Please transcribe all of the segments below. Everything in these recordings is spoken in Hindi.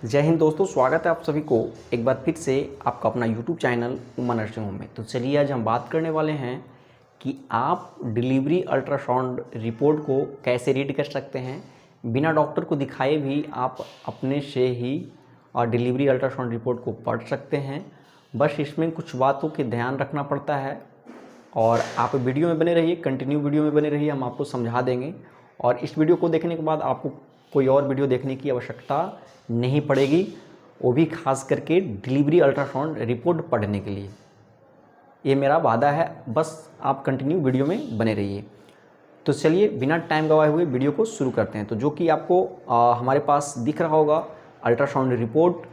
जय हिंद दोस्तों, स्वागत है आप सभी को एक बार फिर से आपका अपना YouTube channel Uma nursing home में। तो चलिए आज हम बात करने वाले हैं कि आप डिलीवरी अल्ट्रासाउंड रिपोर्ट को कैसे रीड कर सकते हैं। बिना डॉक्टर को दिखाए भी आप अपने से ही डिलीवरी अल्ट्रासाउंड रिपोर्ट को पढ़ सकते हैं। बस इसमें कुछ बातों के ध्यान रखना पड़ता है और आप वीडियो में बने रहिए, कंटिन्यू वीडियो में बने रहिए, हम आपको समझा देंगे। और इस वीडियो को देखने के बाद आपको कोई और वीडियो देखने की आवश्यकता नहीं पड़ेगी, वो भी खास करके डिलीवरी अल्ट्रासाउंड रिपोर्ट पढ़ने के लिए। ये मेरा वादा है, बस आप कंटिन्यू वीडियो में बने रहिए। तो चलिए बिना टाइम गवाए हुए वीडियो को शुरू करते हैं। तो जो कि आपको हमारे पास दिख रहा होगा अल्ट्रासाउंड रिपोर्ट।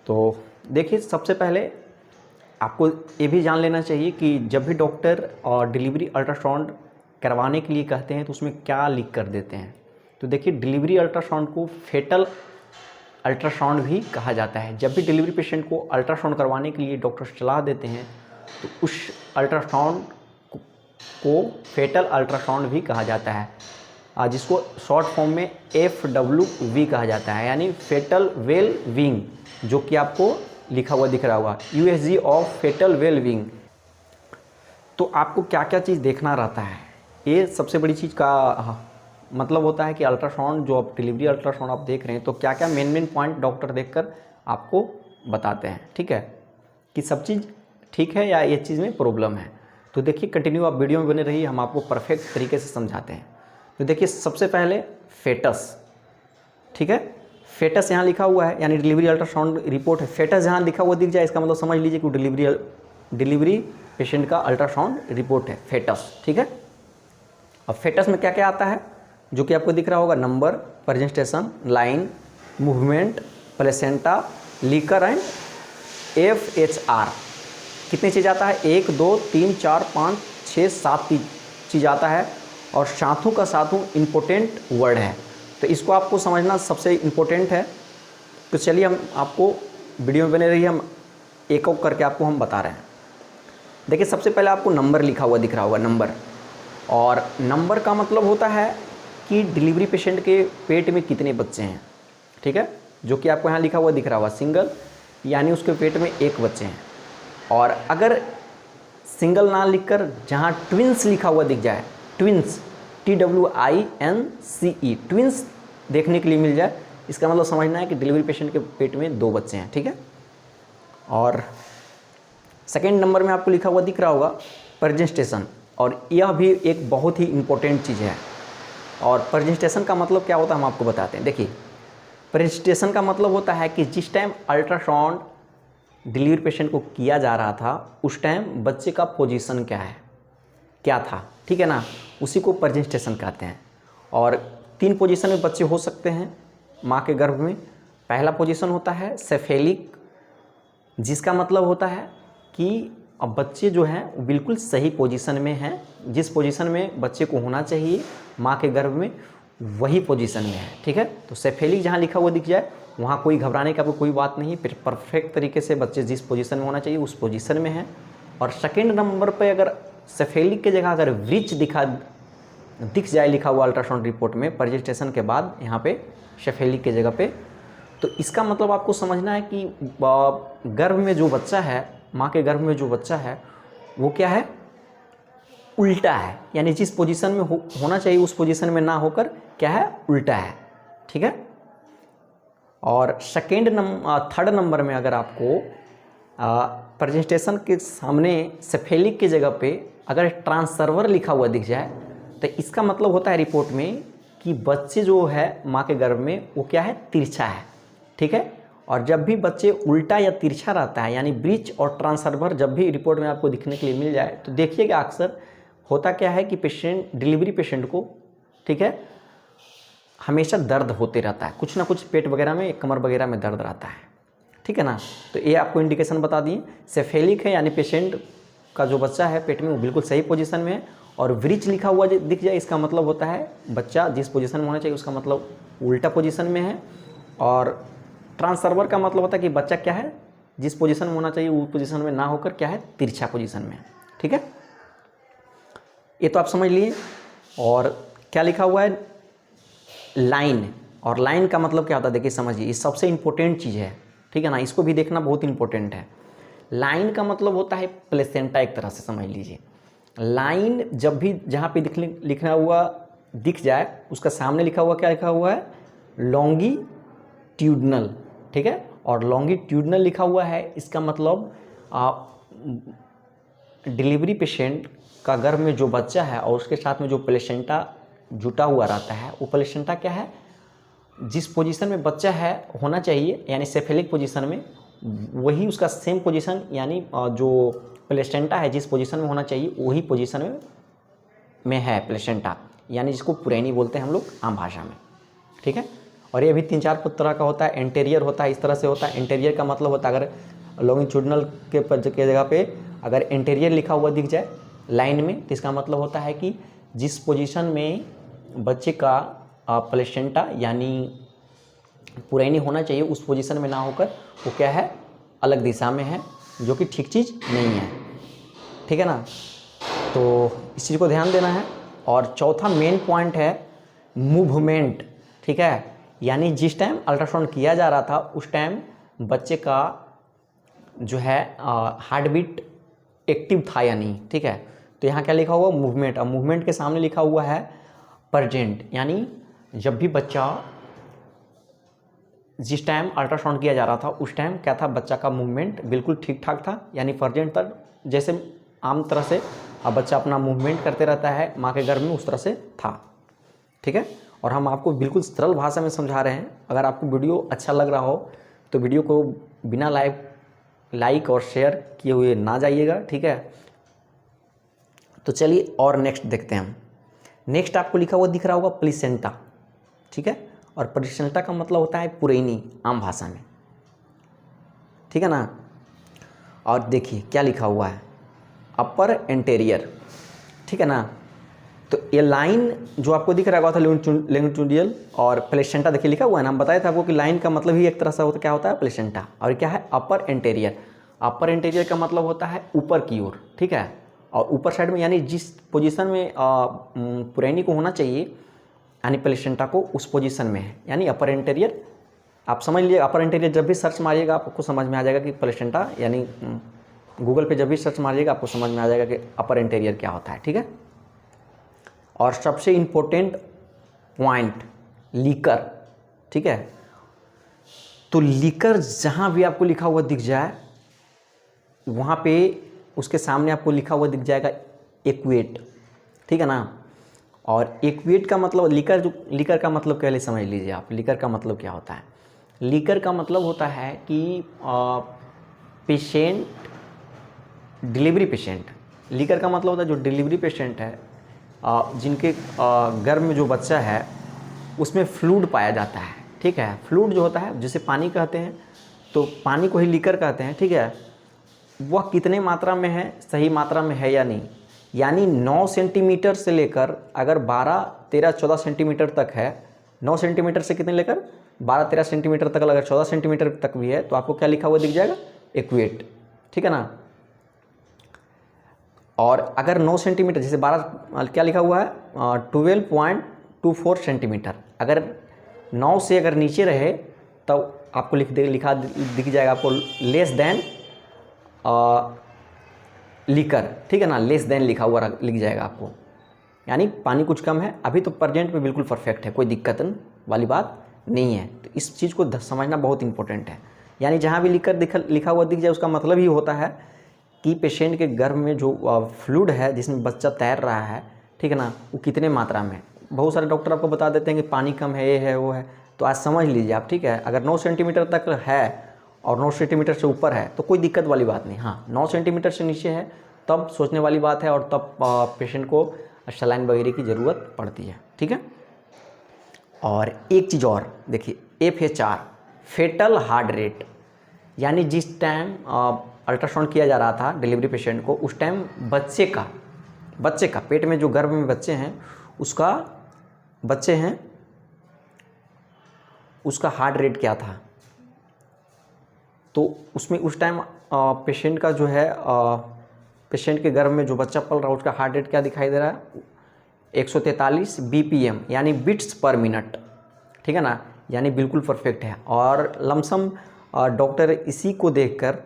तो देखिए, सबसे पहले आपको ये भी जान लेना चाहिए कि जब भी डॉक्टर डिलीवरी अल्ट्रासाउंड करवाने के लिए कहते हैं तो उसमें क्या लिख कर देते हैं। तो देखिए, डिलीवरी अल्ट्रासाउंड को फेटल अल्ट्रासाउंड भी कहा जाता है। जब भी डिलीवरी पेशेंट को अल्ट्रासाउंड करवाने के लिए डॉक्टर सलाह देते हैं तो उस अल्ट्रासाउंड को फेटल अल्ट्रासाउंड भी कहा जाता है, जिसको शॉर्ट फॉर्म में FWV कहा जाता है, यानी फेटल वेल विंग, जो कि आपको लिखा हुआ दिख रहा होगा USG of fetal well being. तो आपको क्या क्या चीज़ देखना रहता है, ये सबसे बड़ी चीज़ का मतलब होता है कि अल्ट्रासाउंड जो आप डिलीवरी अल्ट्रासाउंड आप देख रहे हैं तो क्या क्या मेन पॉइंट डॉक्टर देखकर आपको बताते हैं, ठीक है, कि सब चीज़ ठीक है या ये चीज़ में प्रॉब्लम है। तो देखिए, कंटिन्यू आप वीडियो में बने रहिए, हम आपको परफेक्ट तरीके से समझाते हैं। तो देखिए, सबसे पहले फेटस, ठीक है, फेटस यहाँ लिखा हुआ है, यानी डिलीवरी अल्ट्रासाउंड रिपोर्ट है। फेटस जहाँ लिखा हुआ दिख जाए इसका मतलब समझ लीजिए कि डिलीवरी पेशेंट का अल्ट्रासाउंड रिपोर्ट है, फेटस, ठीक है। अब फेटस में क्या क्या आता है जो कि आपको दिख रहा होगा, number, presentation, line, movement, placenta, liquor and FHR। कितनी चीज़ आता है, 1 2 3 4 5 6 7 चीज़ आता है। और साथों का साथों इम्पोर्टेंट वर्ड है, तो इसको आपको समझना सबसे इम्पोर्टेंट है। तो चलिए हम आपको वीडियो में बने रहिए, हम एक एक करके आपको हम बता रहे हैं। देखिए, सबसे पहले आपको नंबर लिखा हुआ दिख रहा होगा, नंबर। और नंबर का मतलब होता है कि डिलीवरी पेशेंट के पेट में कितने बच्चे हैं, ठीक है, जो कि आपको यहाँ लिखा हुआ दिख रहा होगा सिंगल, यानी उसके पेट में एक बच्चे हैं। और अगर सिंगल ना लिखकर जहाँ ट्विंस लिखा हुआ दिख जाए, ट्विंस TWINCE, ट्विंस देखने के लिए मिल जाए, इसका मतलब समझना है कि डिलीवरी पेशेंट के पेट में 2 बच्चे हैं, ठीक है। और सेकेंड नंबर में आपको लिखा हुआ दिख रहा होगा प्रेजेंटेशन, और यह भी एक बहुत ही इम्पोर्टेंट चीज़ है। और प्रेजेंटेशन का मतलब क्या होता है हम आपको बताते हैं। देखिए, प्रेजेंटेशन का मतलब होता है कि जिस टाइम अल्ट्रासाउंड डिलीवरी पेशेंट को किया जा रहा था उस टाइम बच्चे का पोजीशन क्या था, ठीक है ना, उसी को प्रेजेंटेशन कहते हैं। और 3 पोजीशन में बच्चे हो सकते हैं माँ के गर्भ में। पहला पोजीशन होता है सेफेलिक, जिसका मतलब होता है कि अब बच्चे जो हैं वो बिल्कुल सही पोजीशन में हैं, जिस पोजीशन में बच्चे को होना चाहिए माँ के गर्भ में वही पोजीशन में है, ठीक है। तो सेफेलिक जहाँ लिखा हुआ दिख जाए वहाँ कोई घबराने का कोई बात नहीं, फिर परफेक्ट तरीके से बच्चे जिस पोजीशन में होना चाहिए उस पोजीशन में है। और सेकेंड नंबर पे अगर सेफेलिक की जगह अगर व्रिच दिख जाए लिखा हुआ अल्ट्रासाउंड रिपोर्ट में प्रेजेंटेशन के बाद यहाँ पे सेफेलिक की जगह पे, तो इसका मतलब आपको समझना है कि गर्भ में जो बच्चा है, माँ के गर्भ में जो बच्चा है वो क्या है, उल्टा है, यानी जिस पोजीशन में होना चाहिए उस पोजीशन में ना होकर क्या है, उल्टा है, ठीक है। और थर्ड नंबर में अगर आपको प्रेजेंटेशन के सामने सेफेलिक की जगह पे अगर ट्रांससर्वर लिखा हुआ दिख जाए तो इसका मतलब होता है रिपोर्ट में कि बच्चे जो है माँ के गर्भ में वो क्या है, तिरछा है, ठीक है। और जब भी बच्चे उल्टा या तिरछा रहता है, यानी ब्रिच और ट्रांससर्वर जब भी रिपोर्ट में आपको दिखने के लिए मिल जाए, तो देखिएगा अक्सर होता क्या है कि डिलीवरी पेशेंट को, ठीक है, हमेशा दर्द होते रहता है, कुछ ना कुछ पेट वगैरह में, कमर वगैरह में दर्द रहता है, ठीक है ना। तो ये आपको इंडिकेशन बता दिए। सेफेलिक है यानी पेशेंट का जो बच्चा है पेट में वो बिल्कुल सही पोजीशन में है। और व्रिच लिखा हुआ दिख जाए इसका मतलब होता है बच्चा जिस पोजीशन में होना चाहिए उसका मतलब उल्टा पोजीशन में है। और ट्रांससर्वर का मतलब होता है कि बच्चा क्या है, जिस पोजीशन में होना चाहिए उस पोजीशन में ना होकर क्या है, तिरछा पोजीशन में, ठीक है। ये तो आप समझ लिए। और क्या लिखा हुआ है, लाइन, और लाइन का मतलब क्या होता है, देखिए समझिए, ये सबसे इम्पोर्टेंट चीज़ है, ठीक है ना, इसको भी देखना बहुत इंपॉर्टेंट है। लाइन का मतलब होता है प्लेसेंटा, एक तरह से समझ लीजिए। लाइन जब भी जहाँ पे लिखना हुआ दिख जाए, उसका सामने लिखा हुआ क्या लिखा हुआ है, लॉन्गिट्यूडनल, ठीक है। और लॉन्गिट्यूडनल लिखा हुआ है, इसका मतलब डिलीवरी पेशेंट का गर्भ में जो बच्चा है और उसके साथ में जो प्लेसेंटा जुटा हुआ रहता है, वो प्लेसेंटा क्या है, जिस पोजीशन में बच्चा है होना चाहिए, यानी सेफेलिक पोजीशन में, वही उसका सेम पोजीशन, यानी जो प्लेसेंटा है जिस पोजीशन में होना चाहिए वही पोजीशन में है प्लेसेंटा, यानी जिसको पुरैनी बोलते हैं हम लोग आम भाषा में, ठीक है। और ये भी 3-4 तरह का होता है। एंटेरियर होता है, इस तरह से होता है। एंटेरियर का मतलब होता है अगर लॉन्गिट्यूडनल के जगह पे अगर एंटेरियर लिखा हुआ दिख जाए लाइन में, तो इसका मतलब होता है कि जिस पोजीशन में बच्चे का प्लेसेंटा यानी पुरैनी होना चाहिए उस पोजीशन में ना होकर वो क्या है, अलग दिशा में है, जो कि ठीक चीज़ नहीं है, ठीक है ना। तो इस चीज़ को ध्यान देना है। और चौथा मेन पॉइंट है मूवमेंट, ठीक है। यानी जिस टाइम अल्ट्रासाउंड किया जा रहा था उस टाइम बच्चे का जो है हार्ट बीट एक्टिव था या नहीं, ठीक है। तो यहाँ क्या लिखा हुआ, मूवमेंट। और मूवमेंट के सामने लिखा हुआ है प्रेजेंट, यानी जब भी बच्चा, जिस टाइम अल्ट्रासाउंड किया जा रहा था उस टाइम क्या था, बच्चा का मूवमेंट बिल्कुल ठीक ठाक था, यानी प्रेजेंट था। जैसे आम तरह से अब बच्चा अपना मूवमेंट करते रहता है माँ के गर्भ में, उस तरह से था, ठीक है। और हम आपको बिल्कुल सरल भाषा में समझा रहे हैं। अगर आपको वीडियो अच्छा लग रहा हो तो वीडियो को बिना लाइक और शेयर किए हुए ना जाइएगा, ठीक है। तो चलिए और नेक्स्ट देखते हैं हम। नेक्स्ट आपको लिखा हुआ दिख रहा होगा प्लेसेंटा, ठीक है। और प्लेसेंटा का मतलब होता है पुरैनी आम भाषा में, ठीक है ना। और देखिए क्या लिखा हुआ है, अपर एंटेरियर, ठीक है ना। तो ये लाइन जो आपको दिख रहा था लॉन्गिट्यूडिनल और प्लेसेंटा, देखिए लिखा हुआ है ना, हम बताया था आपको कि लाइन का मतलब ही एक तरह से होता क्या होता है, प्लेसेंटा। और क्या है, अपर एंटेरियर। अपर एंटेरियर का मतलब होता है ऊपर की ओर, ठीक है। और ऊपर साइड में, यानी जिस पोजीशन में पुरैनी को होना चाहिए यानी प्लेसेंटा को, उस पोजीशन में है, यानी अपर एंटेरियर। आप समझ लीजिए, अपर एंटेरियर जब भी सर्च मारिएगा आपको समझ में आ जाएगा कि प्लेसेंटा, यानी गूगल पे जब भी सर्च मारिएगा आपको समझ में आ जाएगा कि अपर एंटेरियर क्या होता है, ठीक है। और सबसे इम्पोर्टेंट पॉइंट लीकर, ठीक है। तो लीकर जहाँ भी आपको लिखा हुआ दिख जाए वहाँ पे उसके सामने आपको लिखा हुआ दिख जाएगा एक्वेट, ठीक है ना। और एक्वेट का मतलब लीकर का मतलब पहले समझ लीजिए आप, लीकर का मतलब क्या होता है। लीकर का मतलब होता है कि पेशेंट, डिलीवरी पेशेंट, लीकर का मतलब होता है जो डिलीवरी पेशेंट है, जिनके गर्भ में जो बच्चा है उसमें फ्लूइड पाया जाता है, ठीक है। फ्लूइड जो होता है जिसे पानी कहते हैं, तो पानी को ही लीकर कहते हैं, ठीक है। वह कितने मात्रा में है, सही मात्रा में है या नहीं, यानी 9 सेंटीमीटर से लेकर अगर 12, 13, 14 सेंटीमीटर तक है, 9 सेंटीमीटर से कितने लेकर 12, 13 सेंटीमीटर तक, अगर 14 सेंटीमीटर तक भी है तो आपको क्या लिखा हुआ दिख जाएगा, एक्वेट, ठीक है ना। और अगर 9 सेंटीमीटर, जैसे 12 क्या लिखा हुआ है 12.24 सेंटीमीटर, अगर 9 से अगर नीचे रहे तब आपको लिखा दिख जाएगा आपको लेस देन लीकर, ठीक है ना। लेस देन लिखा हुआ लिख जाएगा आपको, यानी पानी कुछ कम है। अभी तो प्रेजेंट में बिल्कुल परफेक्ट है, कोई दिक्कत वाली बात नहीं है। तो इस चीज़ को समझना बहुत इंपॉर्टेंट है। यानी जहाँ भी लिखा हुआ दिख जाए उसका मतलब ही होता है कि पेशेंट के गर्भ में जो फ्लूइड है जिसमें बच्चा तैर रहा है, ठीक है ना, वो कितने मात्रा में। बहुत सारे डॉक्टर आपको बता देते हैं कि पानी कम है, ये है वो है, तो आज समझ लीजिए आप, ठीक है। अगर 9 सेंटीमीटर तक है और 9 सेंटीमीटर से ऊपर है तो कोई दिक्कत वाली बात नहीं। हाँ, 9 सेंटीमीटर से नीचे है तब सोचने वाली बात है, और तब पेशेंट को सलाइन वगैरह की ज़रूरत पड़ती है, ठीक है। और एक चीज़ और देखिए, FHR, फेटल हार्ट रेट, यानी जिस टाइम अल्ट्रासाउंड किया जा रहा था डिलीवरी पेशेंट को, उस टाइम बच्चे का पेट में जो गर्भ में बच्चे हैं उसका हार्ट रेट क्या था। तो उसमें उस टाइम पेशेंट का जो है पेशेंट के गर्भ में जो बच्चा पल रहा है उसका हार्ट रेट क्या दिखाई दे रहा है, 143 BPM, यानी बीट्स पर मिनट, ठीक है ना। यानी बिल्कुल परफेक्ट है। और लमसम डॉक्टर इसी को देखकर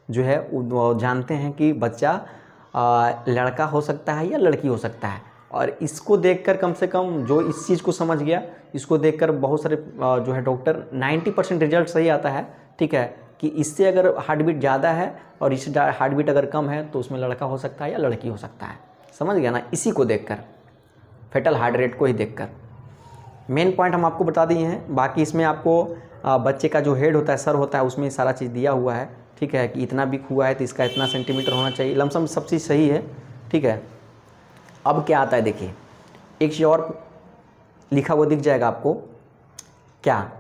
जो है वो जानते हैं कि बच्चा लड़का हो सकता है या लड़की हो सकता है। और इसको देखकर कम से कम जो इस चीज़ को समझ गया, इसको देखकर बहुत सारे जो है डॉक्टर 90% रिजल्ट सही आता है, ठीक है, कि इससे अगर हार्ट बीट ज़्यादा है और इससे हार्ट बीट अगर कम है तो उसमें लड़का हो सकता है या लड़की हो सकता है। समझ गया ना, इसी को देखकर, फेटल हार्ट रेट को ही देखकर। मेन पॉइंट हम आपको बता दिए हैं। बाकी इसमें आपको बच्चे का जो हेड होता है, सर होता है, उसमें सारा चीज़ दिया हुआ है, ठीक है, कि इतना बिग हुआ है तो इसका इतना सेंटीमीटर होना चाहिए, लमसम सब चीज़ सही है, ठीक है। अब क्या आता है देखिए, एक चीज़ और लिखा हुआ दिख जाएगा आपको, क्या,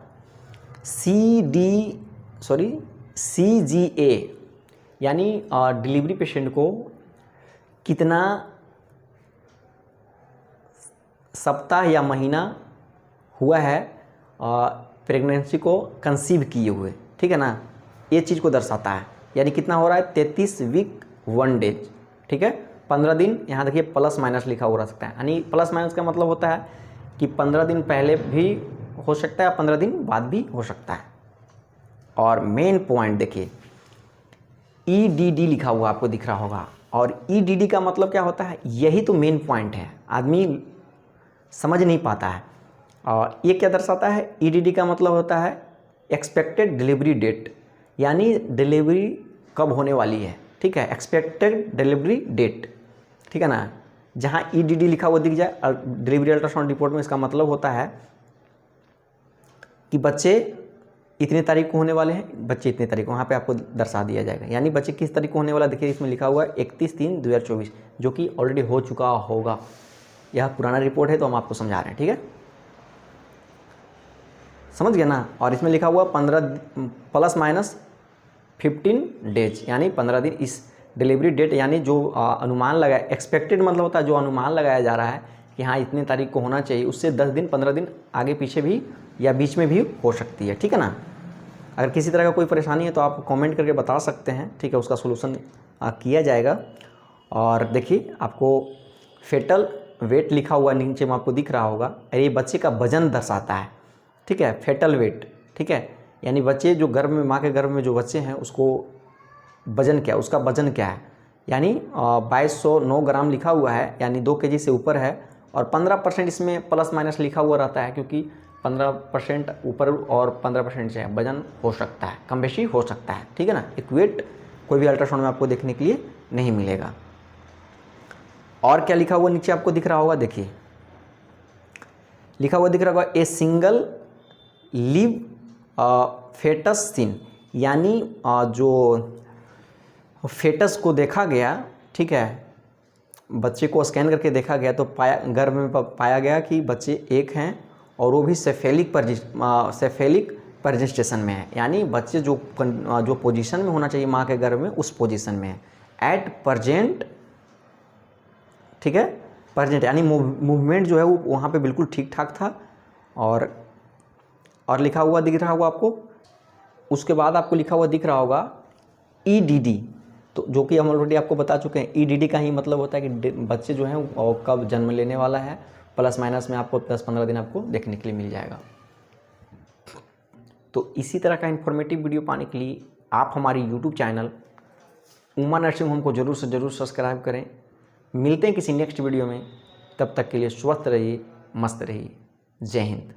CGA, यानी डिलीवरी पेशेंट को कितना सप्ताह या महीना हुआ है प्रेगनेंसी को कंसीव किए हुए, ठीक है ना, ये चीज़ को दर्शाता है। यानी कितना हो रहा है, 33 वीक 1 डेज, ठीक है, 15 दिन। यहाँ देखिए प्लस माइनस लिखा हुआ रह सकता है, यानी प्लस माइनस का मतलब होता है कि 15 दिन पहले भी हो सकता है, 15 दिन बाद भी हो सकता है। और मेन पॉइंट देखिए, EDD लिखा हुआ आपको दिख रहा होगा। और EDD का मतलब क्या होता है, यही तो मेन पॉइंट है, आदमी समझ नहीं पाता है। और ये क्या दर्शाता है, EDD का मतलब होता है एक्सपेक्टेड डिलीवरी डेट, यानी डिलीवरी कब होने वाली है, ठीक है, एक्सपेक्टेड डिलीवरी डेट, ठीक है ना। जहाँ EDD लिखा हुआ दिख जाए डिलीवरी अल्ट्रासाउंड रिपोर्ट में, इसका मतलब होता है कि बच्चे इतने तारीख को होने वाले हैं, बच्चे इतने तारीख को, वहाँ पे आपको दर्शा दिया जाएगा। यानी बच्चे किस तारीख को होने वाला, देखिए इसमें लिखा हुआ है 31/3/2024, जो कि ऑलरेडी हो चुका होगा। यह पुराना रिपोर्ट है तो हम आपको समझा रहे हैं, ठीक है, समझ गया ना। और इसमें लिखा हुआ 15 प्लस माइनस 15 डेज, यानी 15 दिन इस डिलीवरी डेट, यानी जो अनुमान लगाया, एक्सपेक्टेड मतलब होता है जो अनुमान लगाया जा रहा है कि हाँ इतने तारीख को होना चाहिए, उससे 10 दिन 15 दिन आगे पीछे भी या बीच में भी हो सकती है, ठीक है ना। अगर किसी तरह का कोई परेशानी है तो आप कमेंट करके बता सकते हैं, ठीक है, उसका सोल्यूशन किया जाएगा। और देखिए आपको फेटल वेट लिखा हुआ नीचे में आपको दिख रहा होगा, ये बच्चे का वजन दर्शाता है, ठीक है, फेटल वेट, ठीक है, यानी बच्चे जो गर्भ में, माँ के गर्भ में जो बच्चे हैं उसको वजन क्या है, उसका वजन क्या है, यानी 2209 ग्राम लिखा हुआ है, यानी 2 kg से ऊपर है। और 15% इसमें प्लस माइनस लिखा हुआ रहता है, क्योंकि 15% ऊपर और 15% से वजन हो सकता है, कम बेशी हो सकता है, ठीक है ना। एक वेट कोई भी अल्ट्रासाउंड में आपको देखने के लिए नहीं मिलेगा। और क्या लिखा हुआ नीचे आपको दिख रहा होगा, देखिए लिखा हुआ दिख रहा होगा, a single live fetus seen, यानी जो फेटस को देखा गया, ठीक है, बच्चे को स्कैन करके देखा गया तो गर्भ में पाया गया कि बच्चे एक हैं और वो भी सेफेलिक परजिस्टेशन में है, यानी बच्चे जो पोजीशन में होना चाहिए माँ के गर्भ में उस पोजीशन में है एट प्रजेंट, ठीक है, प्रजेंट, यानी मूवमेंट जो है वो वहाँ पे बिल्कुल ठीक ठाक था। और लिखा हुआ दिख रहा होगा आपको, उसके बाद आपको लिखा हुआ दिख रहा होगा EDD, तो जो कि हम ऑलरेडी आपको बता चुके हैं। EDD का ही मतलब होता है कि बच्चे जो हैं वो कब जन्म लेने वाला है, प्लस माइनस में आपको 10-15 दिन आपको देखने के लिए मिल जाएगा। तो इसी तरह का इन्फॉर्मेटिव वीडियो पाने के लिए आप हमारी YouTube channel Uma nursing home को ज़रूर से ज़रूर सब्सक्राइब करें। मिलते हैं किसी नेक्स्ट वीडियो में, तब तक के लिए स्वस्थ रहिए, मस्त रहिए। जय हिंद।